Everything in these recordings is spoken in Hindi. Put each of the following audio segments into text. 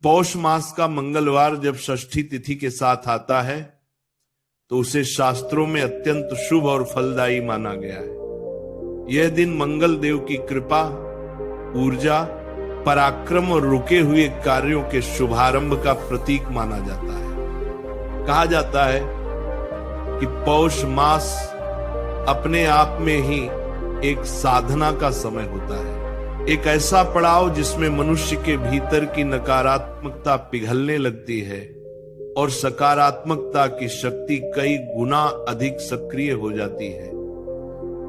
पौष मास का मंगलवार जब षष्ठी तिथि के साथ आता है तो उसे शास्त्रों में अत्यंत शुभ और फलदायी माना गया है। यह दिन मंगल देव की कृपा, ऊर्जा, पराक्रम और रुके हुए कार्यों के शुभारंभ का प्रतीक माना जाता है। कहा जाता है कि पौष मास अपने आप में ही एक साधना का समय होता है, एक ऐसा पड़ाव जिसमें मनुष्य के भीतर की नकारात्मकता पिघलने लगती है और सकारात्मकता की शक्ति कई गुना अधिक सक्रिय हो जाती है।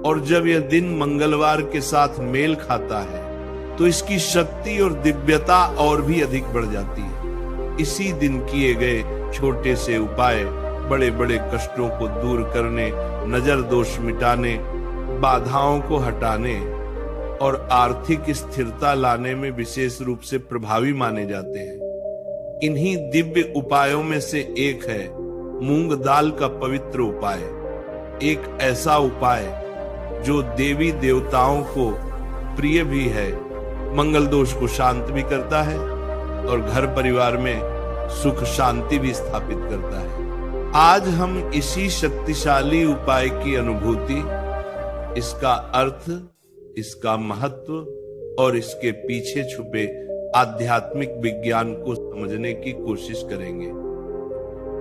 और जब यह दिन मंगलवार के साथ मेल खाता है तो इसकी शक्ति और दिव्यता और भी अधिक बढ़ जाती है। इसी दिन किए गए छोटे से उपाय बड़े बड़े कष्टों को दूर करने, नजर दोष मिटाने, बाधाओं को हटाने और आर्थिक स्थिरता लाने में विशेष रूप से प्रभावी माने जाते हैं। इन्हीं दिव्य उपायों में से एक है मूंग दाल का पवित्र उपाय। एक ऐसा उपाय जो देवी देवताओं को प्रिय भी है, मंगल दोष को शांत भी करता है और घर परिवार में सुख शांति भी स्थापित करता है। आज हम इसी शक्तिशाली उपाय की अनुभूति, इसका अर्थ, इसका महत्व और इसके पीछे छुपे आध्यात्मिक विज्ञान को समझने की कोशिश करेंगे।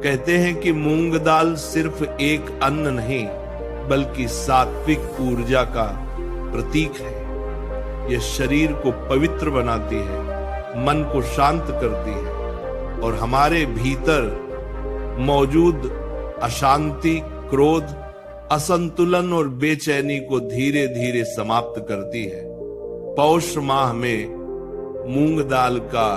कहते हैं कि मूंग दाल सिर्फ एक अन्न नहीं बल्कि सात्विक ऊर्जा का प्रतीक है। यह शरीर को पवित्र बनाती है, मन को शांत करती है और हमारे भीतर मौजूद अशांति, क्रोध, असंतुलन और बेचैनी को धीरे धीरे समाप्त करती है। पौष माह में मूंग दाल का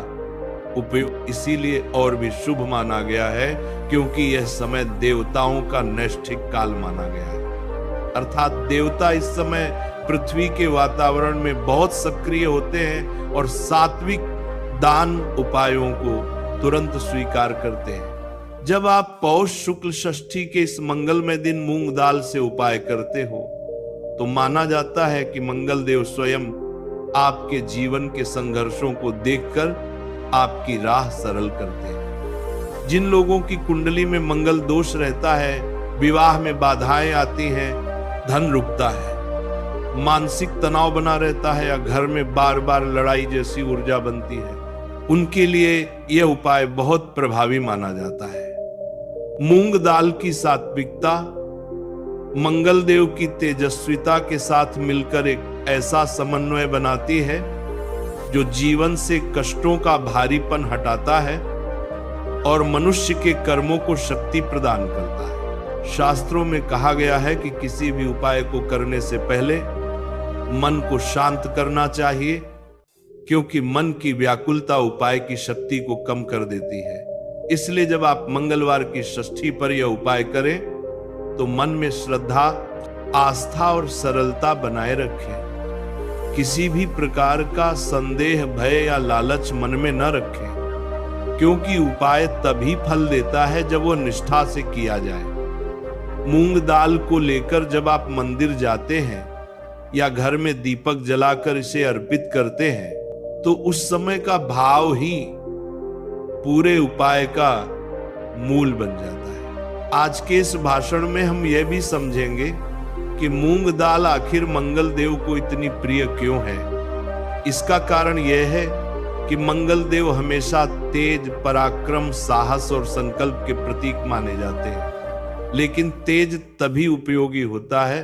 उपयोग इसीलिए और भी शुभ माना गया है क्योंकि यह समय देवताओं का नैष्ठिक काल माना गया है। अर्थात देवता इस समय पृथ्वी के वातावरण में बहुत सक्रिय होते हैं और सात्विक दान उपायों को तुरंत स्वीकार करते हैं। जब आप पौष शुक्ल षष्ठी के इस मंगलमय दिन मूंग दाल से उपाय करते हो तो माना जाता है कि मंगल देव स्वयं आपके जीवन के संघर्षों को देखकर आपकी राह सरल करते हैं। जिन लोगों की कुंडली में मंगल दोष रहता है, विवाह में बाधाएं आती हैं, धन रुकता है, मानसिक तनाव बना रहता है या घर में बार बार लड़ाई जैसी ऊर्जा बनती है, उनके लिए यह उपाय बहुत प्रभावी माना जाता है। मूंग दाल की सात्विकता मंगल देव की तेजस्विता के साथ मिलकर एक ऐसा समन्वय बनाती है जो जीवन से कष्टों का भारीपन हटाता है और मनुष्य के कर्मों को शक्ति प्रदान करता है। शास्त्रों में कहा गया है कि किसी भी उपाय को करने से पहले मन को शांत करना चाहिए क्योंकि मन की व्याकुलता उपाय की शक्ति को कम कर देती है। इसलिए जब आप मंगलवार की षष्ठी पर यह उपाय करें तो मन में श्रद्धा, आस्था और सरलता बनाए रखें। किसी भी प्रकार का संदेह, भय या लालच मन में न रखें क्योंकि उपाय तभी फल देता है जब वो निष्ठा से किया जाए। मूंग दाल को लेकर जब आप मंदिर जाते हैं या घर में दीपक जलाकर इसे अर्पित करते हैं तो उस समय का भाव ही पूरे उपाय का मूल बन जाता है। आज के इस भाषण में हम यह भी समझेंगे कि मूंग दाल आखिर मंगल देव को इतनी प्रिय क्यों है। इसका कारण यह है कि मंगल देव हमेशा तेज, पराक्रम, साहस और संकल्प के प्रतीक माने जाते हैं। लेकिन तेज तभी उपयोगी होता है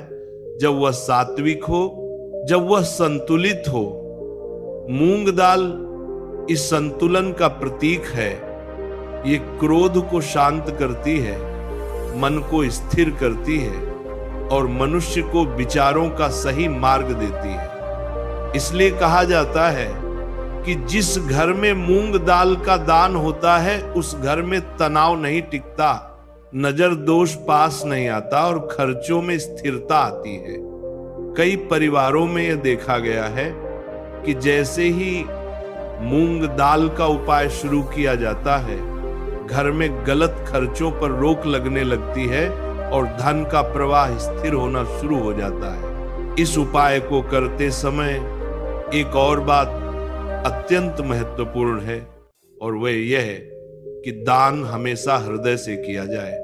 जब वह सात्विक हो, जब वह संतुलित हो। मूंग दाल इस संतुलन का प्रतीक है। ये क्रोध को शांत करती है, मन को स्थिर करती है और मनुष्य को विचारों का सही मार्ग देती है। इसलिए कहा जाता है कि जिस घर में मूंग दाल का दान होता है उस घर में तनाव नहीं टिकता, नजर दोष पास नहीं आता और खर्चों में स्थिरता आती है। कई परिवारों में यह देखा गया है कि जैसे ही मूंग दाल का उपाय शुरू किया जाता है, घर में गलत खर्चों पर रोक लगने लगती है और धन का प्रवाह स्थिर होना शुरू हो जाता है। इस उपाय को करते समय एक और बात अत्यंत महत्वपूर्ण है और वह यह है कि दान हमेशा हृदय से किया जाए।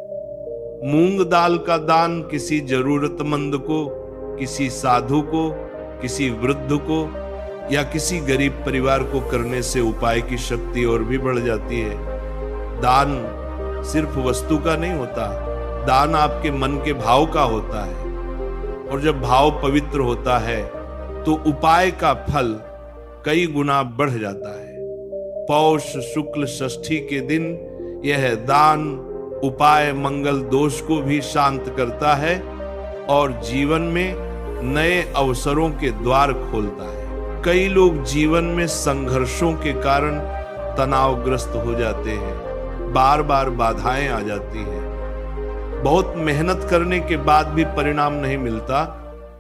मूंग दाल का दान किसी जरूरतमंद को, किसी साधु को, किसी वृद्ध को या किसी गरीब परिवार को करने से उपाय की शक्ति और भी बढ़ जाती है। दान सिर्फ वस्तु का नहीं होता, दान आपके मन के भाव का होता है, और जब भाव पवित्र होता है तो उपाय का फल कई गुना बढ़ जाता है। पौष शुक्ल षष्ठी के दिन यह दान उपाय मंगल दोष को भी शांत करता है और जीवन में नए अवसरों के द्वार खोलता है। कई लोग जीवन में संघर्षों के कारण तनावग्रस्त हो जाते हैं, बार बार बाधाएं आ जाती हैं, बहुत मेहनत करने के बाद भी परिणाम नहीं मिलता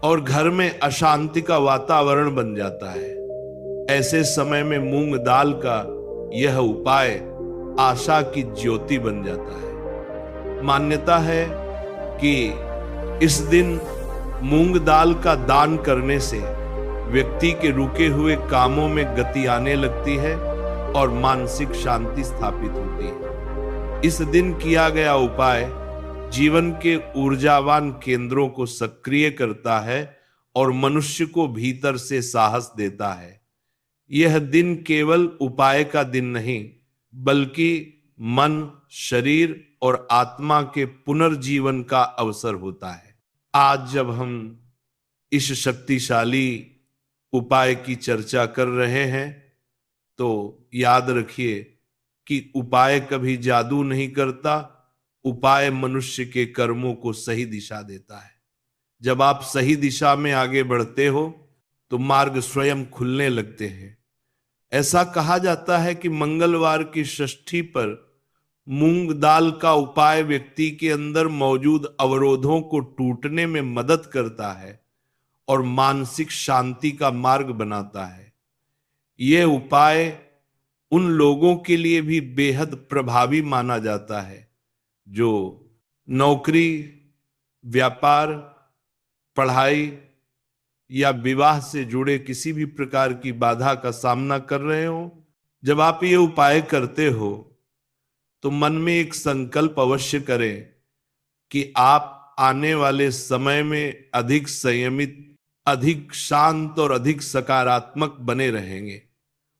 और घर में अशांति का वातावरण बन जाता है। ऐसे समय में मूंग दाल का यह उपाय आशा की ज्योति बन जाता है। मान्यता है कि इस दिन मूंग दाल का दान करने से व्यक्ति के रुके हुए कामों में गति आने लगती है और मानसिक शांति स्थापित होती है। इस दिन किया गया उपाय जीवन के ऊर्जावान केंद्रों को सक्रिय करता है और मनुष्य को भीतर से साहस देता है। यह दिन केवल उपाय का दिन नहीं, बल्कि मन, शरीर और आत्मा के पुनर्जीवन का अवसर होता है। आज जब हम इस शक्तिशाली उपाय की चर्चा कर रहे हैं तो याद रखिए कि उपाय कभी जादू नहीं करता, उपाय मनुष्य के कर्मों को सही दिशा देता है। जब आप सही दिशा में आगे बढ़ते हो तो मार्ग स्वयं खुलने लगते हैं। ऐसा कहा जाता है कि मंगलवार की षष्ठी पर मूंग दाल का उपाय व्यक्ति के अंदर मौजूद अवरोधों को टूटने में मदद करता है और मानसिक शांति का मार्ग बनाता है। यह उपाय उन लोगों के लिए भी बेहद प्रभावी माना जाता है जो नौकरी, व्यापार, पढ़ाई या विवाह से जुड़े किसी भी प्रकार की बाधा का सामना कर रहे हो। जब आप ये उपाय करते हो तो मन में एक संकल्प अवश्य करें कि आप आने वाले समय में अधिक संयमित, अधिक शांत और अधिक सकारात्मक बने रहेंगे।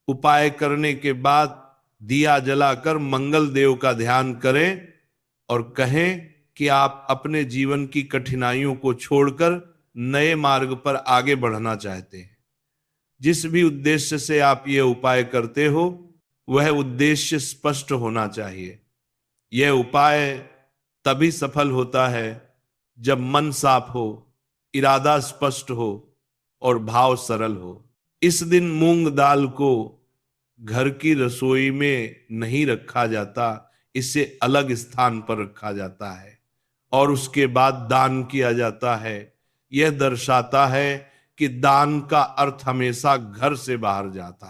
उपाय करने के बाद दिया जलाकर मंगल देव का ध्यान करें और कहें कि आप अपने जीवन की कठिनाइयों को छोड़कर नए मार्ग पर आगे बढ़ना चाहते हैं। जिस भी उद्देश्य से आप ये उपाय करते हो वह उद्देश्य स्पष्ट होना चाहिए। यह उपाय तभी सफल होता है जब मन साफ हो, इरादा स्पष्ट हो और भाव सरल हो। इस दिन मूंग दाल को घर की रसोई में नहीं रखा जाता, इसे अलग स्थान पर रखा जाता है और उसके बाद दान किया जाता है। यह दर्शाता है कि दान का अर्थ हमेशा घर से बाहर जाता है।